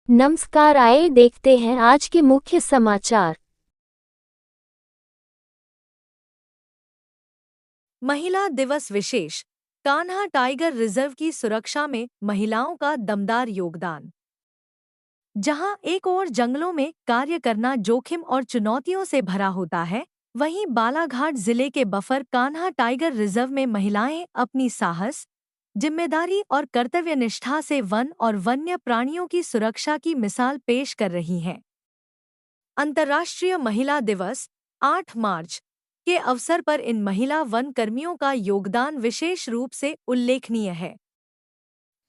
नमस्कार, आइए देखते हैं आज के मुख्य समाचार। महिला दिवस विशेष, कान्हा टाइगर रिजर्व की सुरक्षा में महिलाओं का दमदार योगदान। जहां एक ओर जंगलों में कार्य करना जोखिम और चुनौतियों से भरा होता है, वहीं बालाघाट जिले के बफर कान्हा टाइगर रिजर्व में महिलाएं अपनी साहस, जिम्मेदारी और कर्तव्यनिष्ठा से वन और वन्य प्राणियों की सुरक्षा की मिसाल पेश कर रही हैं। अंतर्राष्ट्रीय महिला दिवस 8 मार्च के अवसर पर इन महिला वन कर्मियों का योगदान विशेष रूप से उल्लेखनीय है।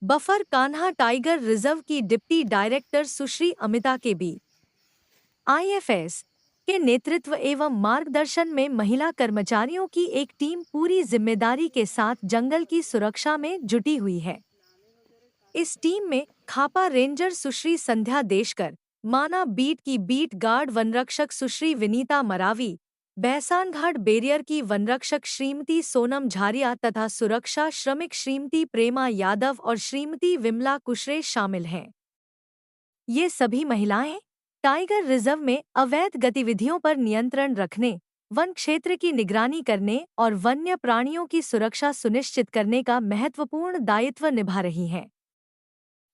बफर कान्हा टाइगर रिजर्व की डिप्टी डायरेक्टर सुश्री अमिता के बी IFS के नेतृत्व एवं मार्गदर्शन में महिला कर्मचारियों की एक टीम पूरी जिम्मेदारी के साथ जंगल की सुरक्षा में जुटी हुई है। इस टीम में खापा रेंजर सुश्री संध्या देशकर, माना बीट की बीट गार्ड वनरक्षक सुश्री विनीता मरावी, बहसानघाट बैरियर की वनरक्षक श्रीमती सोनम झारिया तथा सुरक्षा श्रमिक श्रीमती प्रेमा यादव और श्रीमती विमला कुशरे शामिल हैं। ये सभी महिलाएं टाइगर रिजर्व में अवैध गतिविधियों पर नियंत्रण रखने, वन क्षेत्र की निगरानी करने और वन्य प्राणियों की सुरक्षा सुनिश्चित करने का महत्वपूर्ण दायित्व निभा रही हैं।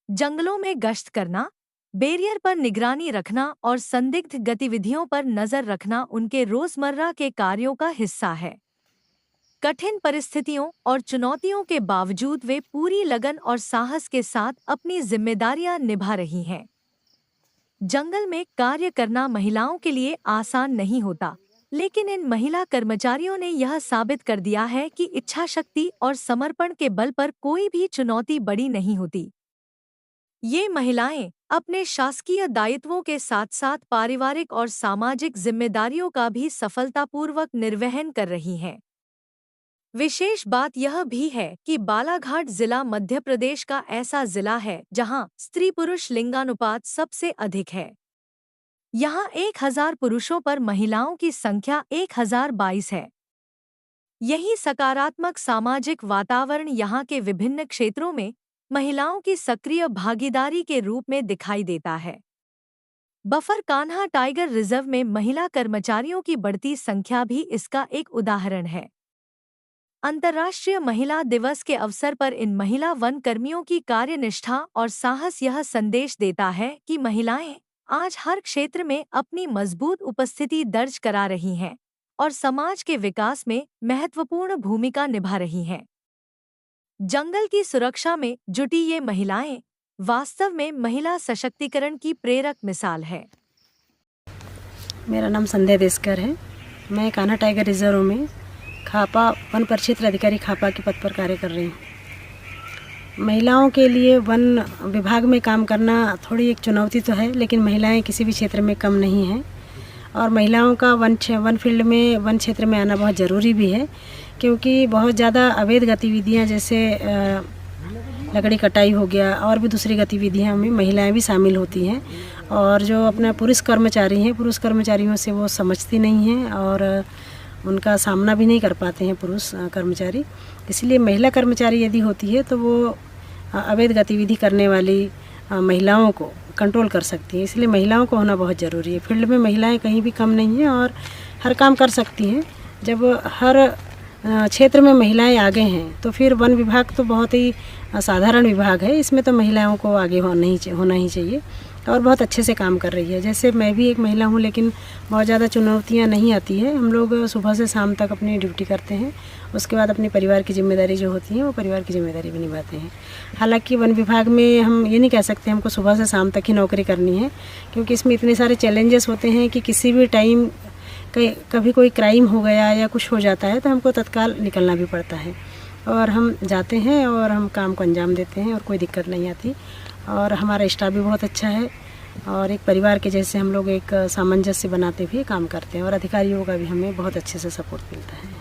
जंगलों में गश्त करना, बैरियर पर निगरानी रखना और संदिग्ध गतिविधियों पर नजर रखना उनके रोजमर्रा के कार्यों का हिस्सा है। कठिन परिस्थितियों और चुनौतियों के बावजूद वे पूरी लगन और साहस के साथ अपनी जिम्मेदारियां निभा रही हैं। जंगल में कार्य करना महिलाओं के लिए आसान नहीं होता, लेकिन इन महिला कर्मचारियों ने यह साबित कर दिया है कि इच्छाशक्ति और समर्पण के बल पर कोई भी चुनौती बड़ी नहीं होती। ये महिलाएं अपने शासकीय दायित्वों के साथ साथ पारिवारिक और सामाजिक जिम्मेदारियों का भी सफलतापूर्वक निर्वहन कर रही हैं। विशेष बात यह भी है कि बालाघाट जिला मध्य प्रदेश का ऐसा जिला है जहां स्त्री पुरुष लिंगानुपात सबसे अधिक है। यहां 1000 पुरुषों पर महिलाओं की संख्या 1022 है। यही सकारात्मक सामाजिक वातावरण यहां के विभिन्न क्षेत्रों में महिलाओं की सक्रिय भागीदारी के रूप में दिखाई देता है। बफर कान्हा टाइगर रिजर्व में महिला कर्मचारियों की बढ़ती संख्या भी इसका एक उदाहरण है। अंतर्राष्ट्रीय महिला दिवस के अवसर पर इन महिला वन कर्मियों की कार्यनिष्ठा और साहस यह संदेश देता है कि महिलाएं आज हर क्षेत्र में अपनी मजबूत उपस्थिति दर्ज करा रही हैं और समाज के विकास में महत्वपूर्ण भूमिका निभा रही हैं। जंगल की सुरक्षा में जुटी ये महिलाएं वास्तव में महिला सशक्तिकरण की प्रेरक मिसाल है। मेरा नाम संध्या देशकर है। मैं कान्हा टाइगर रिजर्व में खापा वन परिक्षेत्र अधिकारी खापा के पद पर कार्य कर रही हूँ। महिलाओं के लिए वन विभाग में काम करना थोड़ी एक चुनौती तो है, लेकिन महिलाएं किसी भी क्षेत्र में कम नहीं हैं और महिलाओं का वन फील्ड में वन क्षेत्र में आना बहुत ज़रूरी भी है, क्योंकि बहुत ज़्यादा अवैध गतिविधियां जैसे लकड़ी कटाई हो गया और भी दूसरी गतिविधियां में महिलाएं भी शामिल होती हैं और जो अपना पुरुष कर्मचारियों से वो समझती नहीं हैं और उनका सामना भी नहीं कर पाते हैं पुरुष कर्मचारी। इसलिए महिला कर्मचारी यदि होती है तो वो अवैध गतिविधि करने वाली महिलाओं को कंट्रोल कर सकती हैं। इसलिए महिलाओं को होना बहुत ज़रूरी है। फील्ड में महिलाएं कहीं भी कम नहीं हैं और हर काम कर सकती हैं। जब हर क्षेत्र में महिलाएं आगे हैं तो फिर वन विभाग तो बहुत ही साधारण विभाग है, इसमें तो महिलाओं को आगे होना ही चाहिए और बहुत अच्छे से काम कर रही है। जैसे मैं भी एक महिला हूँ, लेकिन बहुत ज़्यादा चुनौतियाँ नहीं आती है। हम लोग सुबह से शाम तक अपनी ड्यूटी करते हैं, उसके बाद अपने परिवार की जिम्मेदारी जो होती है वो परिवार की जिम्मेदारी भी निभाते हैं। हालांकि वन विभाग में हम ये नहीं कह सकते हमको सुबह से शाम तक ही नौकरी करनी है, क्योंकि इसमें इतने सारे चैलेंजेस होते हैं कि किसी भी टाइम कभी कोई क्राइम हो गया या कुछ हो जाता है तो हमको तत्काल निकलना भी पड़ता है और हम जाते हैं और हम काम को अंजाम देते हैं और कोई दिक्कत नहीं आती। और हमारा स्टाफ भी बहुत अच्छा है और एक परिवार के जैसे हम लोग एक सामंजस्य बनाते हुए काम करते हैं और अधिकारियों का भी हमें बहुत अच्छे से सपोर्ट मिलता है।